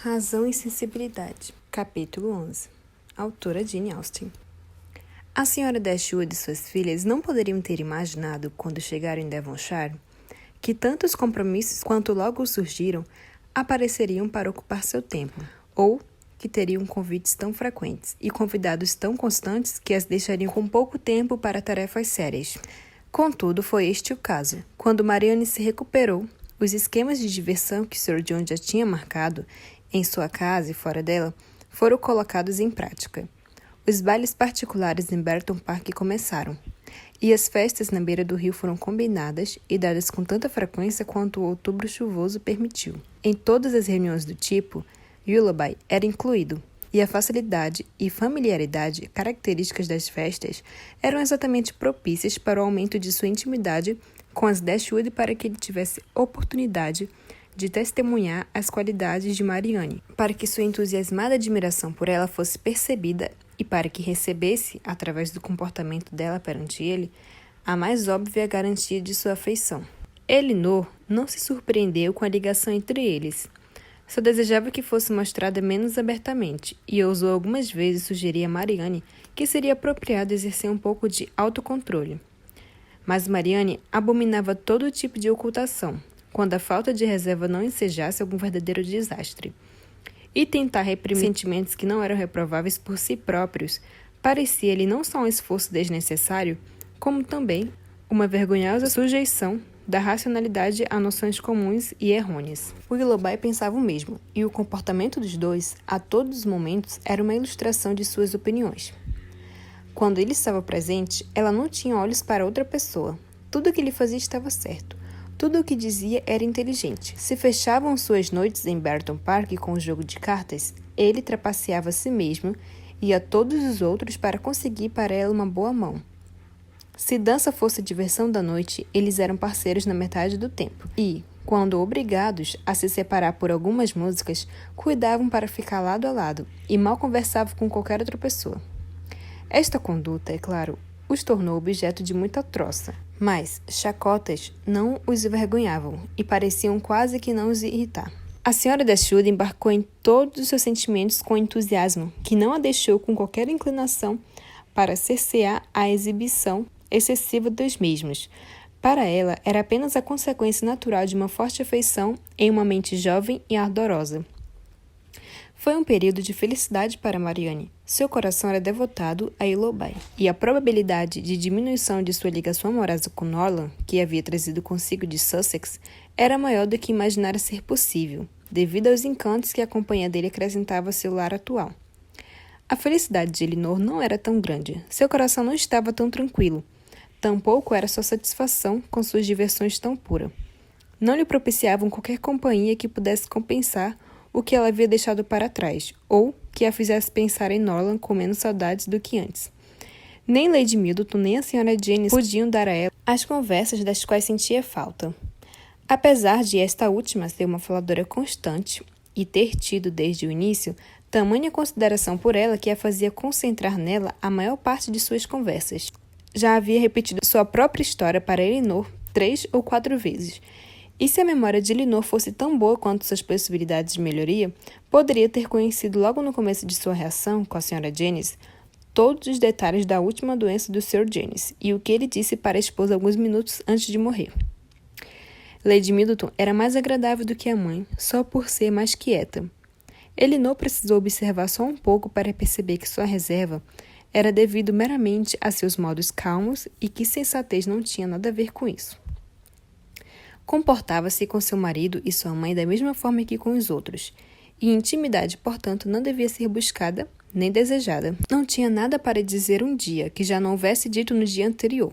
Razão e Sensibilidade, capítulo 11. Autora Jane Austen. A senhora Dashwood e suas filhas não poderiam ter imaginado, quando chegaram em Devonshire, que tantos compromissos quanto logo surgiram apareceriam para ocupar seu tempo, ou que teriam convites tão frequentes e convidados tão constantes que as deixariam com pouco tempo para tarefas sérias. Contudo, foi este o caso. Quando Marianne se recuperou, os esquemas de diversão que Sir John já tinha marcado em sua casa e fora dela, foram colocados em prática. Os bailes particulares em Barton Park começaram, e as festas na beira do rio foram combinadas e dadas com tanta frequência quanto o outubro chuvoso permitiu. Em todas as reuniões do tipo, Willoughby era incluído, e a facilidade e familiaridade características das festas eram exatamente propícias para o aumento de sua intimidade com as Dashwood para que ele tivesse oportunidade de testemunhar as qualidades de Marianne, para que sua entusiasmada admiração por ela fosse percebida e para que recebesse, através do comportamento dela perante ele, a mais óbvia garantia de sua afeição. Elinor não se surpreendeu com a ligação entre eles. Só desejava que fosse mostrada menos abertamente e ousou algumas vezes sugerir a Marianne que seria apropriado exercer um pouco de autocontrole. Mas Marianne abominava todo tipo de ocultação, quando a falta de reserva não ensejasse algum verdadeiro desastre. E tentar reprimir sentimentos que não eram reprováveis por si próprios parecia-lhe não só um esforço desnecessário, como também uma vergonhosa sujeição da racionalidade a noções comuns e errôneas. Willoughby pensava o mesmo, e o comportamento dos dois, a todos os momentos, era uma ilustração de suas opiniões. Quando ele estava presente, ela não tinha olhos para outra pessoa. Tudo o que ele fazia estava certo. Tudo o que dizia era inteligente. Se fechavam suas noites em Barton Park com o jogo de cartas, ele trapaceava a si mesmo e a todos os outros para conseguir para ela uma boa mão. Se dança fosse a diversão da noite, eles eram parceiros na metade do tempo. E, quando obrigados a se separar por algumas músicas, cuidavam para ficar lado a lado e mal conversavam com qualquer outra pessoa. Esta conduta, é claro, os tornou objeto de muita troça, mas chacotas não os envergonhavam e pareciam quase que não os irritar. A senhora Dashwood embarcou em todos os seus sentimentos com entusiasmo, que não a deixou com qualquer inclinação para cercear a exibição excessiva dos mesmos. Para ela, era apenas a consequência natural de uma forte afeição em uma mente jovem e ardorosa. Foi um período de felicidade para Marianne. Seu coração era devotado a Willoughby, e a probabilidade de diminuição de sua ligação amorosa com Norland, que havia trazido consigo de Sussex, era maior do que imaginara ser possível, devido aos encantos que a companhia dele acrescentava a seu lar atual. A felicidade de Elinor não era tão grande, seu coração não estava tão tranquilo, tampouco era sua satisfação com suas diversões tão pura. Não lhe propiciavam qualquer companhia que pudesse compensar o que ela havia deixado para trás, ou que a fizesse pensar em Norland com menos saudades do que antes. Nem Lady Middleton nem a senhora Jennings podiam dar a ela as conversas das quais sentia falta. Apesar de esta última ser uma faladora constante e ter tido desde o início tamanha consideração por ela que a fazia concentrar nela a maior parte de suas conversas. Já havia repetido sua própria história para Elinor 3 ou 4 vezes, e se a memória de Elinor fosse tão boa quanto suas possibilidades de melhoria, poderia ter conhecido logo no começo de sua reação com a senhora Jennings todos os detalhes da última doença do Sr. Jennings e o que ele disse para a esposa alguns minutos antes de morrer. Lady Middleton era mais agradável do que a mãe, só por ser mais quieta. Elinor precisou observar só um pouco para perceber que sua reserva era devido meramente a seus modos calmos e que sensatez não tinha nada a ver com isso. Comportava-se com seu marido e sua mãe da mesma forma que com os outros, e intimidade, portanto, não devia ser buscada nem desejada. Não tinha nada para dizer um dia que já não houvesse dito no dia anterior.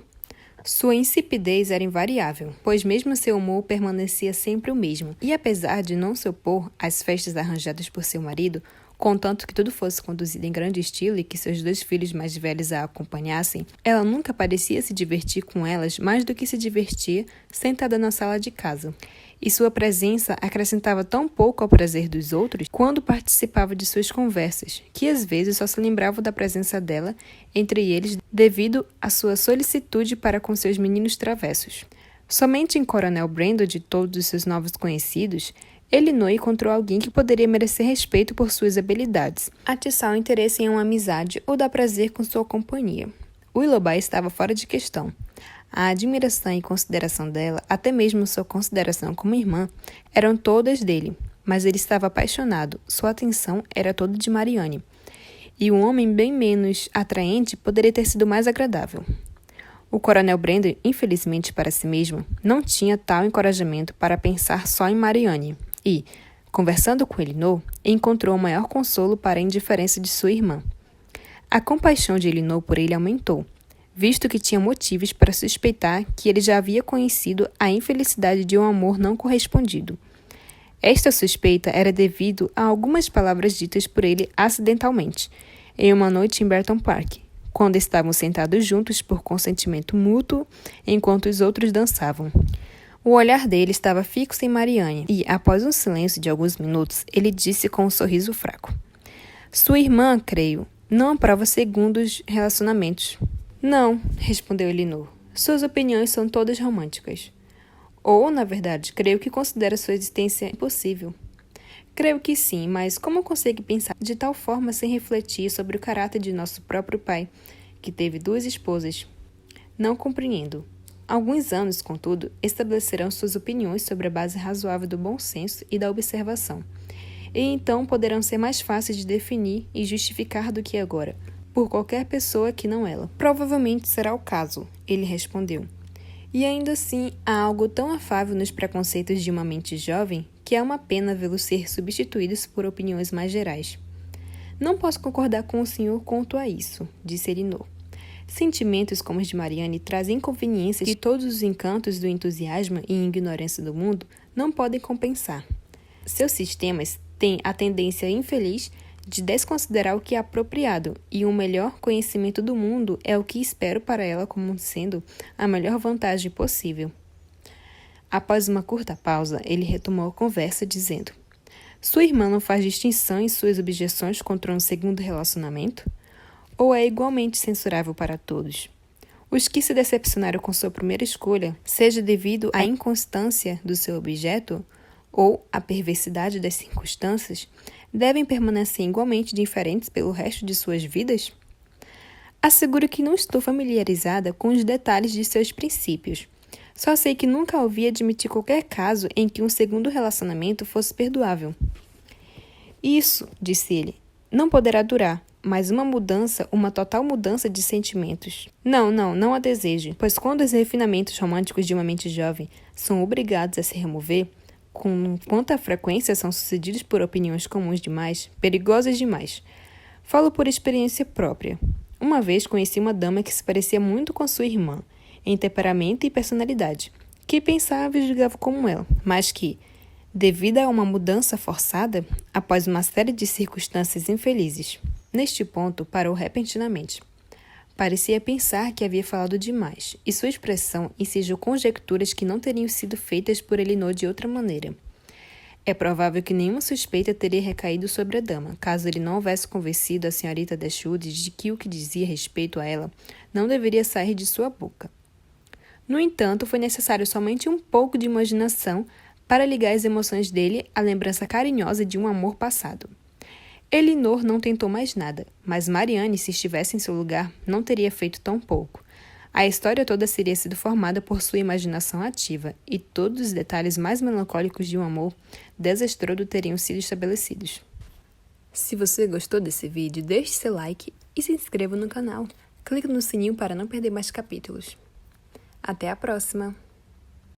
Sua insipidez era invariável, pois mesmo seu humor permanecia sempre o mesmo, e apesar de não se opor às festas arranjadas por seu marido, contanto que tudo fosse conduzido em grande estilo e que seus 2 filhos mais velhos a acompanhassem, ela nunca parecia se divertir com elas mais do que se divertia sentada na sala de casa. E sua presença acrescentava tão pouco ao prazer dos outros quando participava de suas conversas, que às vezes só se lembravam da presença dela entre eles devido à sua solicitude para com seus meninos travessos. Somente em Coronel Brandon, de todos os seus novos conhecidos, Elinor encontrou alguém que poderia merecer respeito por suas habilidades, atiçar o interesse em uma amizade ou dar prazer com sua companhia. Willoughby estava fora de questão. A admiração e consideração dela, até mesmo sua consideração como irmã, eram todas dele, mas ele estava apaixonado, sua atenção era toda de Marianne. E um homem bem menos atraente poderia ter sido mais agradável. O coronel Brandon, infelizmente para si mesmo, não tinha tal encorajamento para pensar só em Marianne e, conversando com Elinor, encontrou o maior consolo para a indiferença de sua irmã. A compaixão de Elinor por ele aumentou, visto que tinha motivos para suspeitar que ele já havia conhecido a infelicidade de um amor não correspondido. Esta suspeita era devido a algumas palavras ditas por ele acidentalmente, em uma noite em Barton Park, quando estavam sentados juntos por consentimento mútuo, enquanto os outros dançavam. O olhar dele estava fixo em Marianne e, após um silêncio de alguns minutos, ele disse com um sorriso fraco: "Sua irmã, creio, não aprova segundos relacionamentos." "Não", respondeu Elinor. "Suas opiniões são todas românticas." Ou, na verdade, creio que considera sua existência impossível. Creio que sim, mas como consegue pensar de tal forma sem refletir sobre o caráter de nosso próprio pai, que teve 2 esposas? Não compreendo. Alguns anos, contudo, estabelecerão suas opiniões sobre a base razoável do bom senso e da observação, e então poderão ser mais fáceis de definir e justificar do que agora, por qualquer pessoa que não ela. Provavelmente será o caso, ele respondeu. E ainda assim, há algo tão afável nos preconceitos de uma mente jovem que é uma pena vê-los ser substituídos por opiniões mais gerais. Não posso concordar com o senhor quanto a isso, disse Elinor. Sentimentos como os de Marianne trazem inconveniências que todos os encantos do entusiasmo e ignorância do mundo não podem compensar. Seus sistemas têm a tendência infeliz de desconsiderar o que é apropriado, e o melhor conhecimento do mundo é o que espero para ela como sendo a melhor vantagem possível. Após uma curta pausa, ele retomou a conversa, dizendo: "Sua irmã não faz distinção em suas objeções contra um segundo relacionamento? Ou é igualmente censurável para todos? Os que se decepcionaram com sua primeira escolha, seja devido à inconstância do seu objeto ou à perversidade das circunstâncias, devem permanecer igualmente indiferentes pelo resto de suas vidas? Asseguro que não estou familiarizada com os detalhes de seus princípios. Só sei que nunca ouvi admitir qualquer caso em que um segundo relacionamento fosse perdoável." "Isso", disse ele, "não poderá durar, mas uma total mudança de sentimentos. Não a desejo, pois quando os refinamentos românticos de uma mente jovem são obrigados a se remover, com quanta frequência são sucedidos por opiniões comuns demais, perigosas demais. Falo por experiência própria. Uma vez conheci uma dama que se parecia muito com sua irmã, em temperamento e personalidade, que pensava e julgava como ela, mas que, devido a uma mudança forçada, após uma série de circunstâncias infelizes, neste ponto parou repentinamente. Parecia pensar que havia falado demais, e sua expressão ensejou conjecturas que não teriam sido feitas por Elinor de outra maneira. É provável que nenhuma suspeita teria recaído sobre a dama, caso ele não houvesse convencido a senhorita Dashwood de que o que dizia respeito a ela não deveria sair de sua boca. No entanto, foi necessário somente um pouco de imaginação para ligar as emoções dele à lembrança carinhosa de um amor passado. Elinor não tentou mais nada, mas Marianne, se estivesse em seu lugar, não teria feito tão pouco. A história toda teria sido formada por sua imaginação ativa, e todos os detalhes mais melancólicos de um amor desastroso teriam sido estabelecidos. Se você gostou desse vídeo, deixe seu like e se inscreva no canal. Clique no sininho para não perder mais capítulos. Até a próxima!